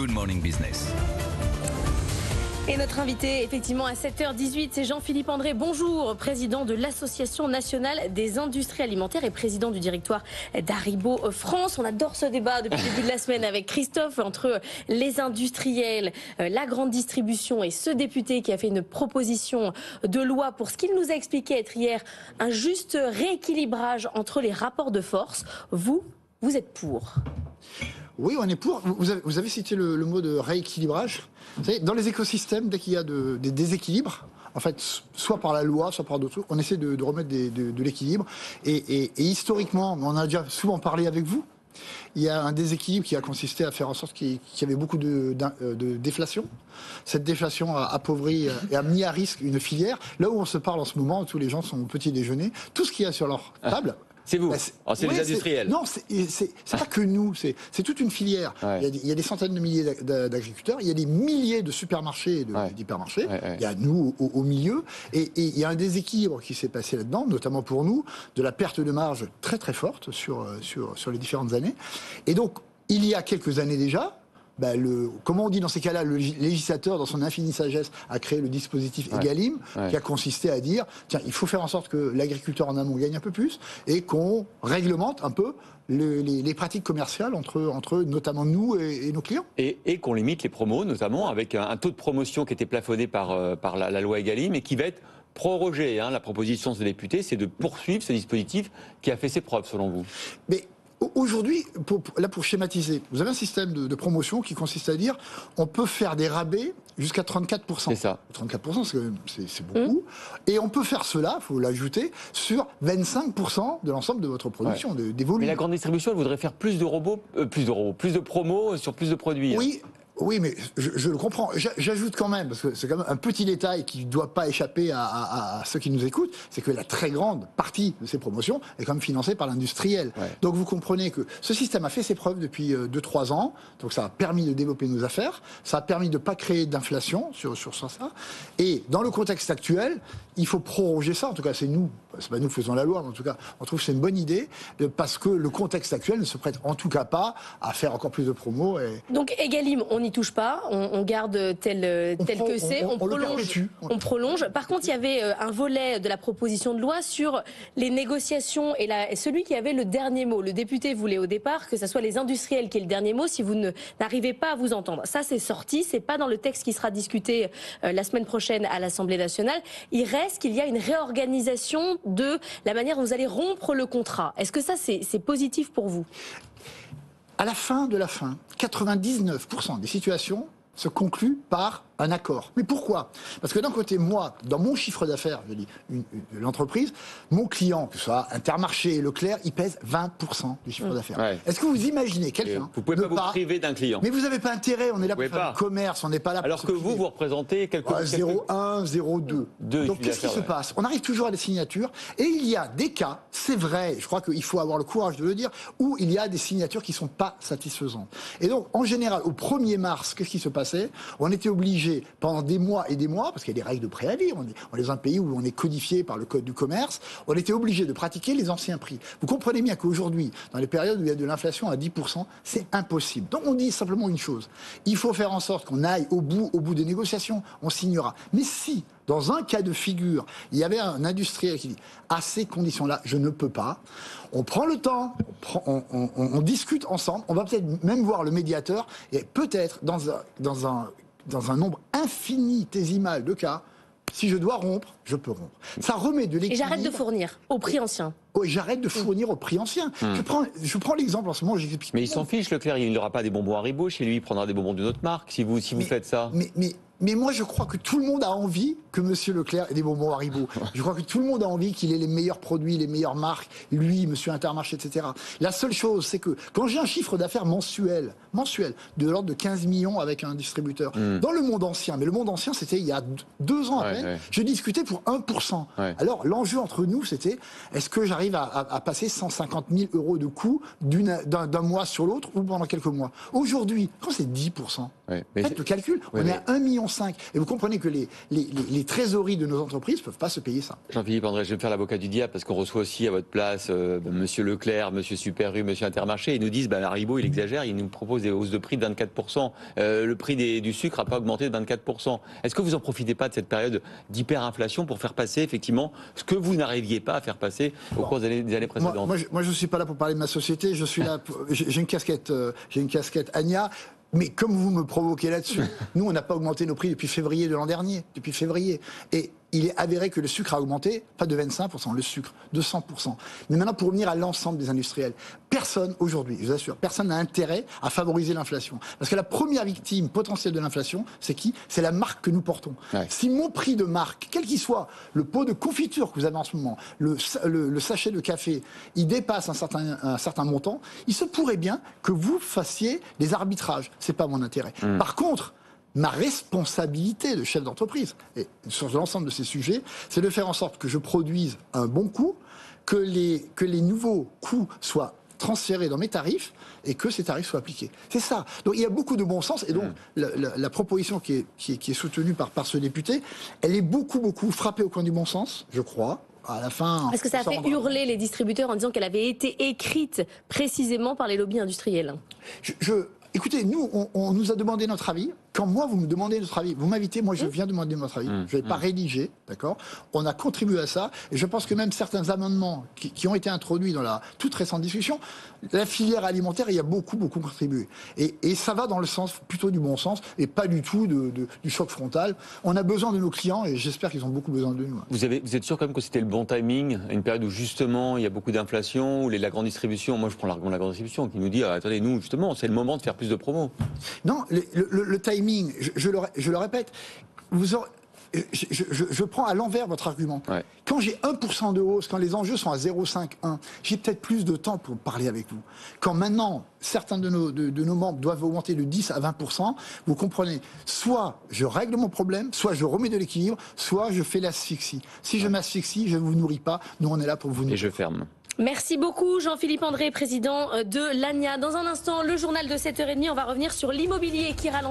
Good Morning Business. Et notre invité, effectivement, à 7h18, c'est Jean-Philippe André. Bonjour, président de l'Association nationale des industries alimentaires et président du directoire d'Haribo France. On adore ce débat depuis le début de la semaine avec Christophe entre les industriels, la grande distribution et ce député qui a fait une proposition de loi pour ce qu'il nous a expliqué être hier un juste rééquilibrage entre les rapports de force. Vous êtes pour ? Oui, on est pour. Vous avez cité le mot de rééquilibrage. Vous savez, dans les écosystèmes, dès qu'il y a des déséquilibres, en fait, soit par la loi, soit par d'autres trucs, on essaie de remettre de l'équilibre. Et historiquement, on en a déjà souvent parlé avec vous, il y a un déséquilibre qui a consisté à faire en sorte qu'il y avait beaucoup de déflation. Cette déflation a appauvri et a mis à risque une filière. Là où on se parle en ce moment, tous les gens sont au petit déjeuner, tout ce qu'il y a sur leur table... C'est vous, c'est les industriels. Non, c'est pas que nous, c'est toute une filière. Ouais. Il y a des centaines de milliers d'agriculteurs, il y a des milliers de supermarchés et d'hypermarchés, il y a nous au milieu, et il y a un déséquilibre qui s'est passé là-dedans, notamment pour nous, de la perte de marge très très forte sur les différentes années. Et donc, il y a quelques années déjà, comment on dit dans ces cas-là, le législateur, dans son infinie sagesse, a créé le dispositif Egalim, qui a consisté à dire, tiens, il faut faire en sorte que l'agriculteur en amont gagne un peu plus, et qu'on réglemente un peu les pratiques commerciales entre notamment nous et nos clients. Et qu'on limite les promos, notamment avec un taux de promotion qui était plafonné par la loi Egalim, et qui va être prorogé. La proposition de ce député, c'est de poursuivre ce dispositif qui a fait ses preuves, selon vous. Mais aujourd'hui, pour schématiser, vous avez un système de promotion qui consiste à dire on peut faire des rabais jusqu'à 34%. C'est ça. 34%, c'est beaucoup. Et on peut faire cela, il faut l'ajouter, sur 25% de l'ensemble de votre production, des volumes. Mais la grande distribution, elle voudrait faire plus de promos sur plus de produits. Oui, mais je le comprends. J'ajoute quand même, parce que c'est quand même un petit détail qui ne doit pas échapper à ceux qui nous écoutent, c'est que la très grande partie de ces promotions est quand même financée par l'industriel. Ouais. Donc vous comprenez que ce système a fait ses preuves depuis 2-3 ans, donc ça a permis de développer nos affaires, ça a permis de ne pas créer d'inflation sur ça. Et dans le contexte actuel, il faut proroger ça, en tout cas c'est pas nous qui faisons la loi, mais en tout cas on trouve que c'est une bonne idée, parce que le contexte actuel ne se prête en tout cas pas à faire encore plus de promos. Donc Egalim, on n'y touche pas, on garde tel que c'est, on prolonge. Par contre, il y avait un volet de la proposition de loi sur les négociations et celui qui avait le dernier mot. Le député voulait au départ que ce soit les industriels qui aient le dernier mot si vous n'arrivez pas à vous entendre. Ça, c'est sorti, c'est pas dans le texte qui sera discuté la semaine prochaine à l'Assemblée nationale. Il reste qu'il y a une réorganisation de la manière dont vous allez rompre le contrat. Est-ce que ça, c'est positif pour vous ? À la fin de la fin, 99% des situations se concluent par un accord. Mais pourquoi ? Parce que d'un côté, moi, dans mon chiffre d'affaires, je dis l'entreprise, mon client, que ce soit Intermarché, Leclerc, il pèse 20% du chiffre d'affaires. Ouais. Est-ce que vous imaginez quelqu'un... Vous ne pouvez pas vous priver d'un client. Mais vous n'avez pas intérêt, on est là pour faire du commerce, on n'est pas là pour... Alors que vous représentez quelque... 0,1, 0,2. Donc qu'est-ce qui se passe ? On arrive toujours à des signatures, et il y a des cas, c'est vrai, je crois qu'il faut avoir le courage de le dire, où il y a des signatures qui ne sont pas satisfaisantes. Et donc, en général, au 1er mars, qu'est-ce qui se passait ? On était obligé pendant des mois et des mois, parce qu'il y a des règles de préavis, on est dans un pays où on est codifié par le code du commerce, on était obligé de pratiquer les anciens prix. Vous comprenez bien qu'aujourd'hui, dans les périodes où il y a de l'inflation à 10%, c'est impossible. Donc on dit simplement une chose, il faut faire en sorte qu'on aille au bout des négociations, on signera. Mais si, dans un cas de figure, il y avait un industriel qui dit « à ces conditions-là, je ne peux pas », on prend le temps, on discute ensemble, on va peut-être même voir le médiateur, et peut-être dans un nombre infinitésimal de cas, si je dois rompre, je peux rompre. Ça remet de l'équilibre. Et j'arrête de fournir au prix ancien. Oui, j'arrête de fournir au prix ancien. Je prends l'exemple en ce moment, j'explique. Mais il s'en fiche, Leclerc, il n'aura pas des bonbons Haribo chez lui, il prendra des bonbons d'une autre marque si vous faites ça. Mais moi, je crois que tout le monde a envie que M. Leclerc ait des bonbons Haribo. Je crois que tout le monde a envie qu'il ait les meilleurs produits, les meilleures marques, lui, M. Intermarché, etc. La seule chose, c'est que quand j'ai un chiffre d'affaires mensuel, de l'ordre de 15 millions avec un distributeur, dans le monde ancien, mais le monde ancien, c'était il y a 2 ans à peine, je discutais pour 1%. Alors, l'enjeu entre nous, c'était, est-ce que j'arrive à passer 150 000 € de coûts d'un mois sur l'autre ou pendant quelques mois ? Aujourd'hui, quand c'est 10%, faites le calcul, on est à 1,5 million 1,5 €. Et vous comprenez que les trésoreries de nos entreprises ne peuvent pas se payer ça. Jean-Philippe André, je vais me faire l'avocat du diable parce qu'on reçoit aussi à votre place Monsieur Leclerc, Monsieur Super U, Monsieur Intermarché. Ils nous disent Haribo, il exagère, il nous propose des hausses de prix de 24%. Le prix du sucre n'a pas augmenté de 24%. Est-ce que vous n'en profitez pas de cette période d'hyperinflation pour faire passer effectivement ce que vous n'arriviez pas à faire passer au cours des années précédentes? Moi, je ne suis pas là pour parler de ma société. Je suis là. J'ai une casquette Agna. Mais comme vous me provoquez là-dessus, nous, on n'a pas augmenté nos prix depuis février de l'an dernier. Depuis février. Et il est avéré que le sucre a augmenté, pas de 25%, le sucre, de 100%. Mais maintenant, pour revenir à l'ensemble des industriels, personne, aujourd'hui, je vous assure, personne n'a intérêt à favoriser l'inflation. Parce que la première victime potentielle de l'inflation, c'est qui? C'est la marque que nous portons. Ouais. Si mon prix de marque, quel qu'il soit, le pot de confiture que vous avez en ce moment, le sachet de café, il dépasse un certain montant, il se pourrait bien que vous fassiez des arbitrages. C'est pas mon intérêt. Par contre, ma responsabilité de chef d'entreprise, et sur l'ensemble de ces sujets, c'est de faire en sorte que je produise un bon coût, que les nouveaux coûts soient transférés dans mes tarifs et que ces tarifs soient appliqués. C'est ça. Donc il y a beaucoup de bon sens et donc la proposition qui est soutenue par ce député, elle est beaucoup frappée au coin du bon sens, je crois. À la fin, est-ce que ça a fait hurler les distributeurs en disant qu'elle avait été écrite précisément par les lobbies industriels? Écoutez, nous, on nous a demandé notre avis. Quand moi, vous me demandez notre avis, vous m'invitez, moi je viens demander votre avis. Je ne vais pas rédiger, d'accord? On a contribué à ça, et je pense que même certains amendements qui ont été introduits dans la toute récente discussion, la filière alimentaire y a beaucoup contribué. Et ça va dans le sens plutôt du bon sens, et pas du tout du choc frontal. On a besoin de nos clients, et j'espère qu'ils ont beaucoup besoin de nous. Vous êtes sûr quand même que c'était le bon timing, une période où justement il y a beaucoup d'inflation, où la grande distribution, moi je prends l'argument de la grande distribution, qui nous dit attendez, nous justement, c'est le moment de faire plus de promos. Non, le timing, je le répète, je prends à l'envers votre argument. Ouais. Quand j'ai 1% de hausse, quand les enjeux sont à 0,5, 1, j'ai peut-être plus de temps pour parler avec vous. Quand maintenant, certains de nos membres doivent augmenter de 10 à 20%, vous comprenez, soit je règle mon problème, soit je remets de l'équilibre, soit je fais l'asphyxie. Si je m'asphyxie, je ne vous nourris pas, nous on est là pour vous nourrir. Et je ferme. Merci beaucoup Jean-Philippe André, président de l'ANIA. Dans un instant, le journal de 7h30, on va revenir sur l'immobilier qui ralentit.